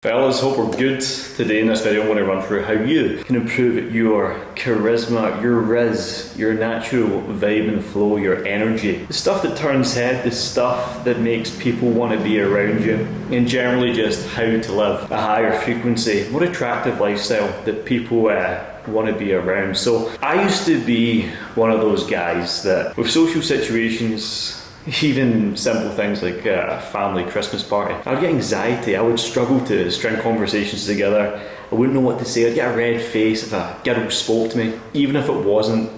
Fellas, hope we're good. Today in this video I'm going to run through how you can improve your charisma, your rizz, your natural vibe and flow, your energy. The stuff that turns head, the stuff that makes people want to be around you, and generally just how to live a higher frequency, more attractive lifestyle that people want to be around. So I used to be one of those guys that with social situations, even simple things like a family Christmas party, I would get anxiety. I would struggle to string conversations together. I wouldn't know what to say. I'd get a red face if a girl spoke to me, even if it wasn't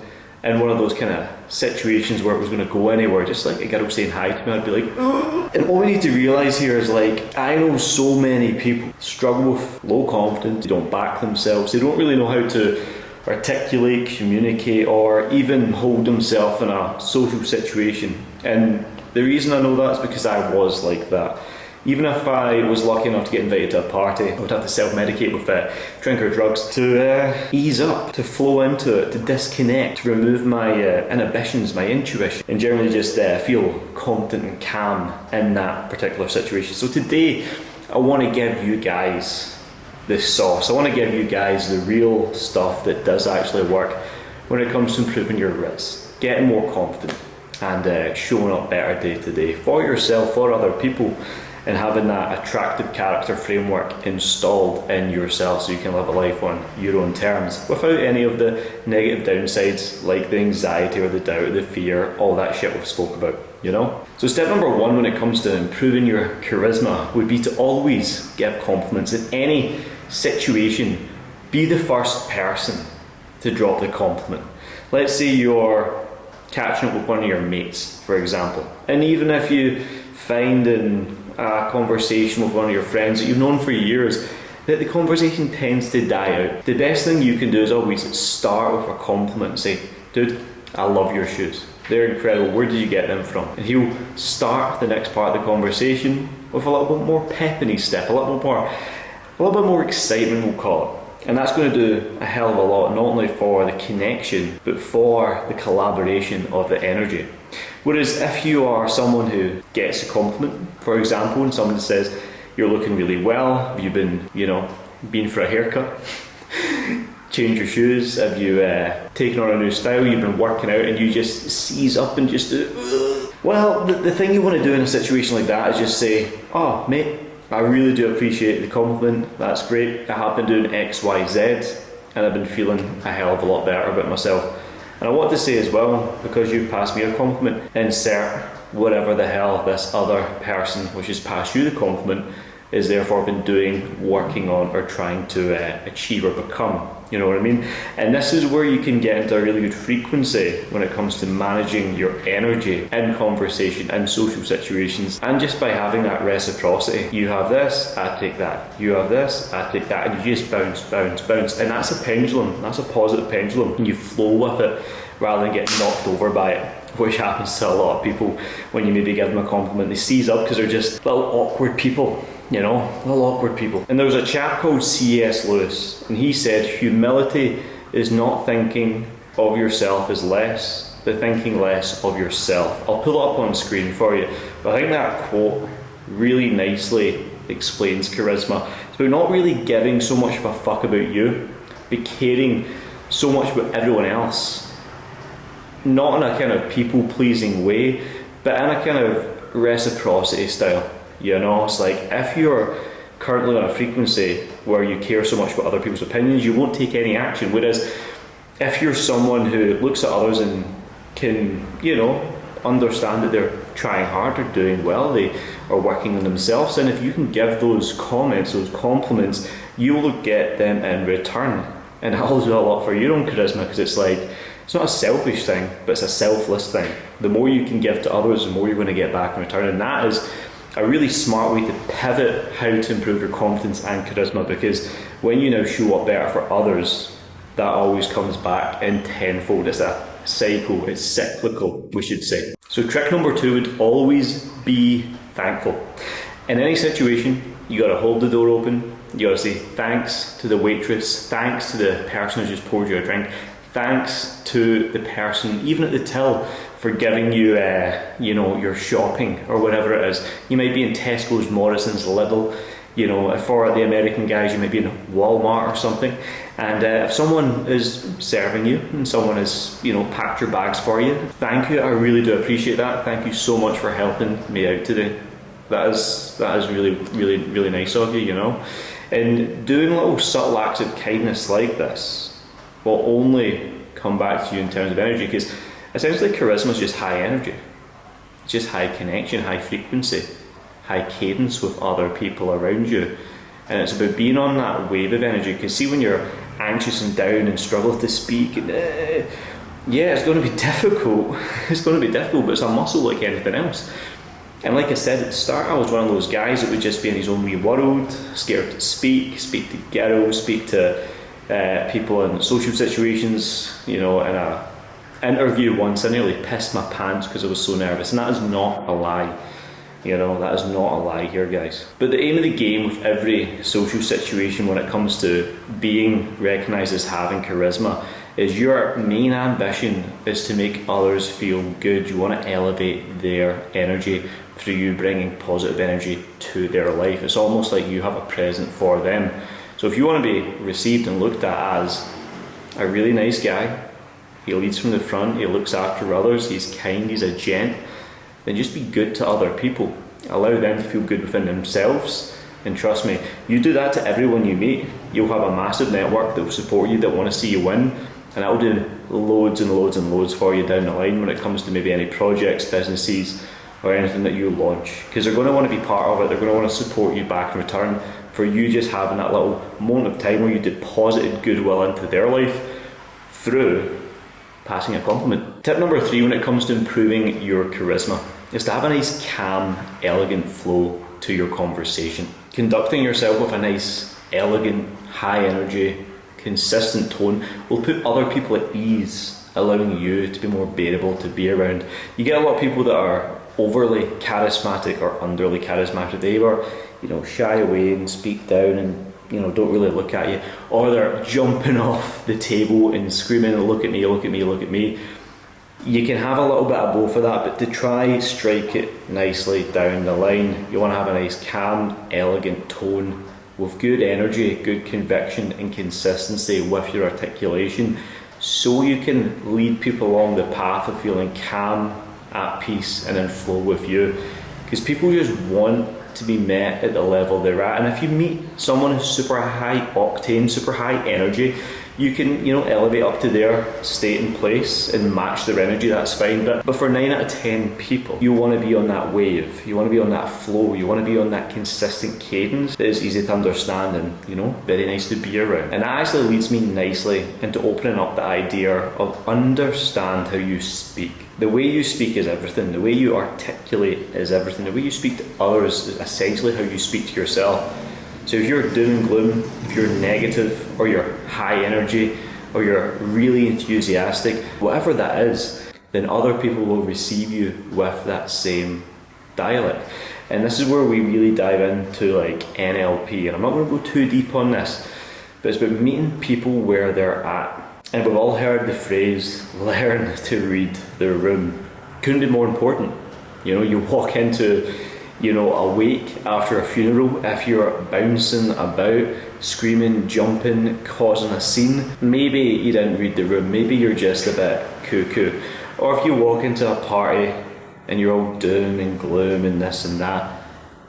in one of those kind of situations where it was going to go anywhere, just like a girl saying hi to me, I'd be like, ugh. And what we need to realise here is, like, I know so many people struggle with low confidence, they don't back themselves, they don't really know how to articulate, communicate, or even hold themselves in a social situation. And the reason I know that is because I was like that. Even if I was lucky enough to get invited to a party, I would have to self-medicate with drink or drugs to ease up, to flow into it, to disconnect, to remove my inhibitions, my intuition, and generally just feel confident and calm in that particular situation. So today, I want to give you guys this sauce. I want to give you guys the real stuff that does actually work when it comes to improving your rizz, getting more confident, and showing up better day to day for yourself, for other people, and having that attractive character framework installed in yourself so you can live a life on your own terms without any of the negative downsides like the anxiety or the doubt, the fear, all that shit we've spoke about, you know? So step number one when it comes to improving your charisma would be to always give compliments. In any situation, be the first person to drop the compliment. Let's say you're catching up with one of your mates, for example, and even if you find in a conversation with one of your friends that you've known for years that the conversation tends to die out, the best thing you can do is always start with a compliment and say, dude, I love your shoes, they're incredible, where did you get them from? And he'll start the next part of the conversation with a little bit more pep in his step, a little bit more excitement, we'll call it. And that's going to do a hell of a lot, not only for the connection, but for the collaboration of the energy. Whereas if you are someone who gets a compliment, for example, and someone says, you're looking really well, have you been, been for a haircut? Change your shoes? Have you taken on a new style? You've been working out and you just seize up and just do, well, the thing you want to do in a situation like that is just say, oh, mate, I really do appreciate the compliment, that's great. I have been doing X, Y, Z, and I've been feeling a hell of a lot better about myself. And I want to say as well, because you've passed me a compliment, insert whatever the hell this other person which has passed you the compliment is therefore been doing, working on, or trying to achieve or become. You know what I mean? And this is where you can get into a really good frequency when it comes to managing your energy in conversation and social situations. And just by having that reciprocity, you have this, I take that. You have this, I take that. And you just bounce, bounce, bounce. And that's a pendulum. That's a positive pendulum. And you flow with it rather than get knocked over by it, which happens to a lot of people when you maybe give them a compliment. They seize up because they're just little awkward people. Little awkward people. And there was a chap called C.S. Lewis, and he said, humility is not thinking of yourself as less, but thinking less of yourself. I'll pull it up on screen for you, but I think that quote really nicely explains charisma. It's about not really giving so much of a fuck about you, but caring so much about everyone else. Not in a kind of people-pleasing way, but in a kind of reciprocity style. It's like if you're currently on a frequency where you care so much about other people's opinions, you won't take any action. Whereas if you're someone who looks at others and can, understand that they're trying hard, they're doing well, they are working on themselves, and if you can give those comments, those compliments, you will get them in return. And that'll do a lot for your own charisma, because it's like, it's not a selfish thing, but it's a selfless thing. The more you can give to others, the more you're going to get back in return. And that is a really smart way to pivot how to improve your confidence and charisma, because when you now show up better for others, that always comes back in tenfold. It's a cycle, it's cyclical, we should say. So trick number two would always be thankful. In any situation, you gotta hold the door open, you gotta say thanks to the waitress, thanks to the person who just poured you a drink, thanks to the person, even at the till, for giving you, your shopping or whatever it is. You might be in Tesco's, Morrison's, Lidl, You know, for the American guys, you might be in Walmart or something, and if someone is serving you and someone has, you know, packed your bags for you, thank you. I really do appreciate that. Thank you so much for helping me out today. That is really nice of you, you know. And doing little subtle acts of kindness like this will only come back to you in terms of energy, because essentially charisma is just high energy. It's just high connection, high frequency, high cadence with other people around you. And it's about being on that wave of energy, because see, when you're anxious and down and struggle to speak, yeah, it's going to be difficult. It's going to be difficult, but it's a muscle like anything else. And like I said at the start, I was one of those guys that would just be in his own wee world, scared to speak to girls, speak to people in social situations. You know, in a interview once, I nearly pissed my pants because I was so nervous, and that is not a lie. You know, that is not a lie here, guys. But the aim of the game with every social situation when it comes to being recognised as having charisma is your main ambition is to make others feel good. You want to elevate their energy through you bringing positive energy to their life. It's almost like you have a present for them. So if you want to be received and looked at as a really nice guy, he leads from the front, he looks after others, he's kind, he's a gent, then just be good to other people. Allow them to feel good within themselves. And trust me, you do that to everyone you meet, you'll have a massive network that will support you, that want to see you win, and that will do loads and loads and loads for you down the line when it comes to maybe any projects, businesses, or anything that you launch. Because they're going to want to be part of it, they're going to want to support you back in return for you just having that little moment of time where you deposited goodwill into their life through passing a compliment. Tip number 3 when it comes to improving your charisma is to have a nice, calm, elegant flow to your conversation. Conducting yourself with a nice, elegant, high energy, consistent tone will put other people at ease, allowing you to be more bearable to be around. You get a lot of people that are overly charismatic or underly charismatic. They either, you know, shy away and speak down and, you know, don't really look at you, or they're jumping off the table and screaming, look at me, look at me, look at me. You can have a little bit of both of that, but to try strike it nicely down the line, you want to have a nice calm, elegant tone with good energy, good conviction and consistency with your articulation, so you can lead people along the path of feeling calm, at peace and in flow with you. Because people just want to be met at the level they're at, and if you meet someone who's super high octane, super high energy, you can, you know, elevate up to their state and place and match their energy, that's fine. But for 9 out of 10 people, you want to be on that wave, you want to be on that flow, you want to be on that consistent cadence that is easy to understand and, you know, very nice to be around. And that actually leads me nicely into opening up the idea of understand how you speak. The way you speak is everything. The way you articulate is everything. The way you speak to others is essentially how you speak to yourself. So if you're doom and gloom, if you're negative, or you're high energy, or you're really enthusiastic, whatever that is, then other people will receive you with that same dialect. And this is where we really dive into like NLP, and I'm not going to go too deep on this, but it's about meeting people where they're at. And we've all heard the phrase, learn to read the room. Couldn't be more important. You know, you walk into, you know, a wake after a funeral, if you're bouncing about, screaming, jumping, causing a scene, maybe you didn't read the room, maybe you're just a bit cuckoo. Or if you walk into a party and you're all doom and gloom and this and that,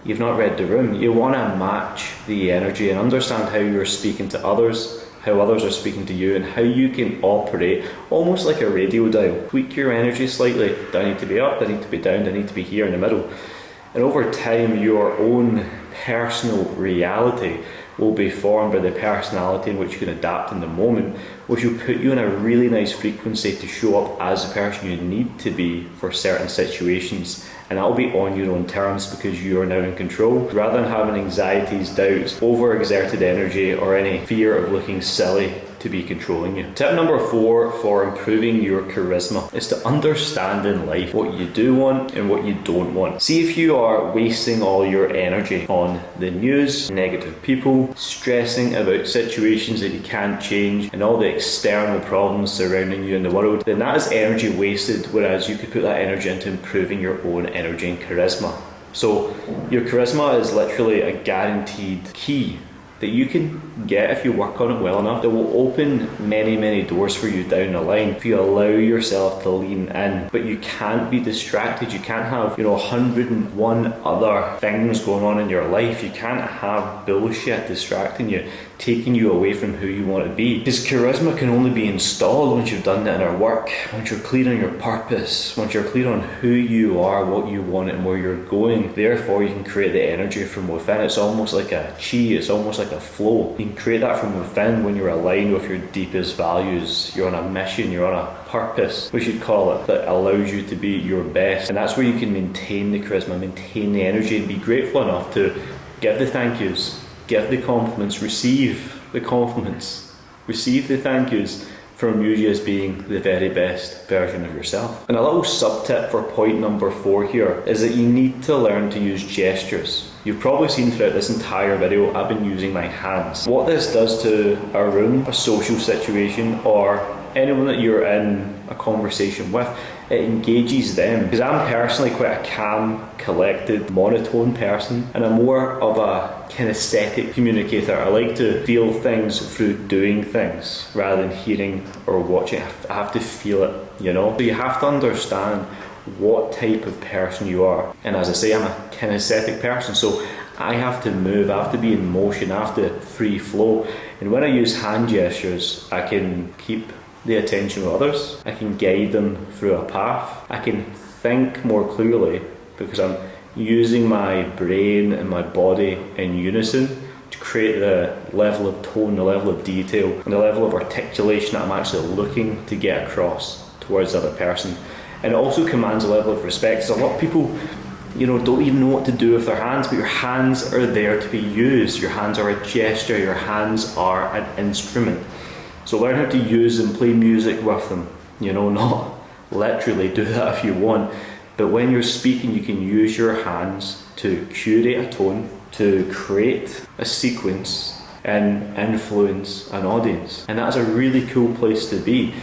you've not read the room. You want to match the energy and understand how you're speaking to others, how others are speaking to you, and how you can operate almost like a radio dial. Tweak your energy slightly. Do I need to be up? Do I need to be down? Do I need to be here in the middle? And over time, your own personal reality will be formed by the personality in which you can adapt in the moment, which will put you in a really nice frequency to show up as the person you need to be for certain situations. And that will be on your own terms because you are now in control, rather than having anxieties, doubts, overexerted energy, or any fear of looking silly to be controlling you. Tip number 4 for improving your charisma is to understand in life what you do want and what you don't want. See if you are wasting all your energy on the news, negative people, stressing about situations that you can't change, and all the external problems surrounding you in the world, then that is energy wasted, whereas you could put that energy into improving your own energy and charisma. So your charisma is literally a guaranteed key that you can get if you work on it well enough. That will open many, many doors for you down the line if you allow yourself to lean in. But you can't be distracted. You can't have, 101 other things going on in your life. You can't have bullshit distracting you, taking you away from who you want to be. Because charisma can only be installed once you've done the inner work, once you're clear on your purpose, once you're clear on who you are, what you want and where you're going. Therefore, you can create the energy from within. It's almost like a chi, it's almost like a flow. You can create that from within when you're aligned with your deepest values. You're on a mission, you're on a purpose, we should call it, that allows you to be your best. And that's where you can maintain the charisma, maintain the energy, and be grateful enough to give the thank yous, give the compliments, receive the compliments, receive the thank yous from you as being the very best version of yourself. And a little sub-tip for point number 4 here is that you need to learn to use gestures. You've probably seen throughout this entire video, I've been using my hands. What this does to a room, a social situation, or anyone that you're in a conversation with, it engages them. Because I'm personally quite a calm, collected, monotone person, and I'm more of a kinesthetic communicator. I like to feel things through doing things rather than hearing or watching. I have to feel it, So you have to understand what type of person you are. And as I say, I'm a kinesthetic person, so I have to move, I have to be in motion, I have to free flow. And when I use hand gestures, I can keep the attention of others, I can guide them through a path, I can think more clearly because I'm using my brain and my body in unison to create the level of tone, the level of detail, and the level of articulation that I'm actually looking to get across towards the other person. And it also commands a level of respect. So a lot of people, don't even know what to do with their hands, but your hands are there to be used. Your hands are a gesture, your hands are an instrument. So learn how to use them, play music with them, not literally do that if you want. But when you're speaking, you can use your hands to curate a tone, to create a sequence and influence an audience. And that's a really cool place to be.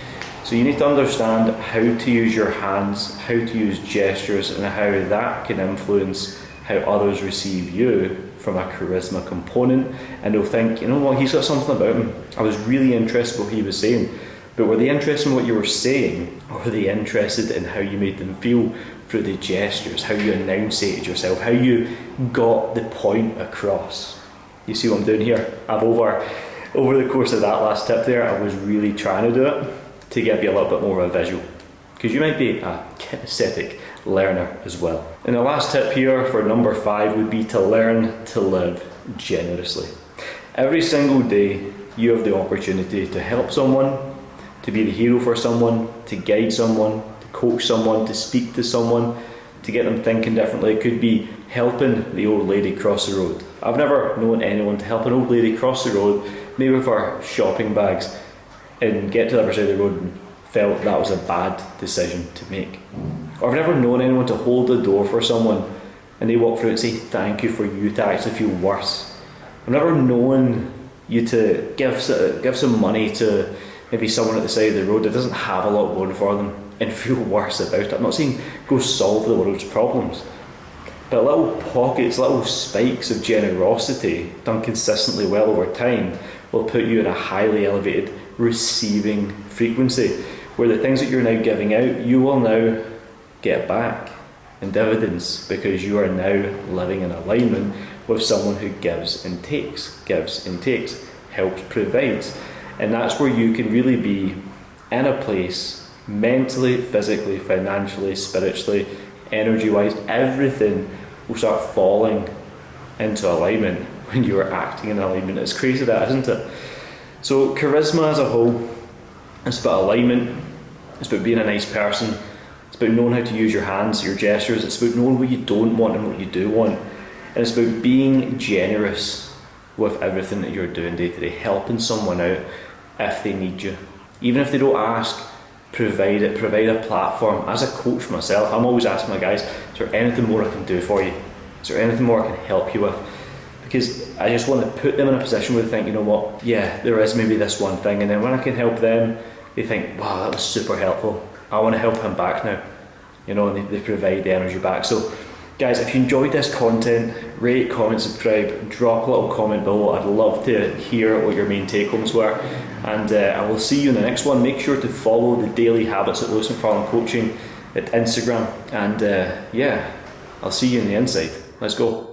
So you need to understand how to use your hands, how to use gestures, and how that can influence how others receive you from a charisma component. And they'll think, he's got something about him. I was really interested in what he was saying. But were they interested in what you were saying, or were they interested in how you made them feel through the gestures, how you enunciated yourself, how you got the point across? You see what I'm doing here? I've over the course of that last tip there, I was really trying to do it to give you a little bit more of a visual, because you might be a kinesthetic learner as well. And the last tip here for number 5 would be to learn to live generously. Every single day you have the opportunity to help someone, to be the hero for someone, to guide someone, to coach someone, to speak to someone, to get them thinking differently. It could be helping the old lady cross the road. I've never known anyone to help an old lady cross the road, maybe with her shopping bags, and get to the other side of the road and felt that was a bad decision to make. Or I've never known anyone to hold the door for someone and they walk through and say thank you for you to actually feel worse. I've never known you to give some money to maybe someone at the side of the road that doesn't have a lot going for them and feel worse about it. I'm not saying go solve the world's problems, but little pockets, little spikes of generosity done consistently well over time will put you in a highly elevated receiving frequency, where the things that you're now giving out, you will now get back in dividends, because you are now living in alignment with someone who gives and takes, helps, provides. And that's where you can really be in a place, mentally, physically, financially, spiritually, energy-wise, everything will start falling into alignment when you are acting in alignment. It's crazy that, isn't it? So charisma as a whole, it's about alignment, it's about being a nice person, it's about knowing how to use your hands, your gestures, it's about knowing what you don't want and what you do want, and it's about being generous with everything that you're doing day to day, helping someone out if they need you. Even if they don't ask, provide a platform. As a coach myself, I'm always asking my guys, is there anything more I can do for you? Is there anything more I can help you with? Because I just want to put them in a position where they think, you know what, yeah, there is maybe this one thing, and then when I can help them, they think, wow, that was super helpful. I want to help him back now, and they provide the energy back. So Guys, if you enjoyed this content, rate, comment, subscribe, drop a little comment below. I'd love to hear what your main take homes were. And I will see you in the next one. Make sure to follow the Daily Habits at Lewis McFarlane Coaching at Instagram. And yeah, I'll see you in the inside. Let's go.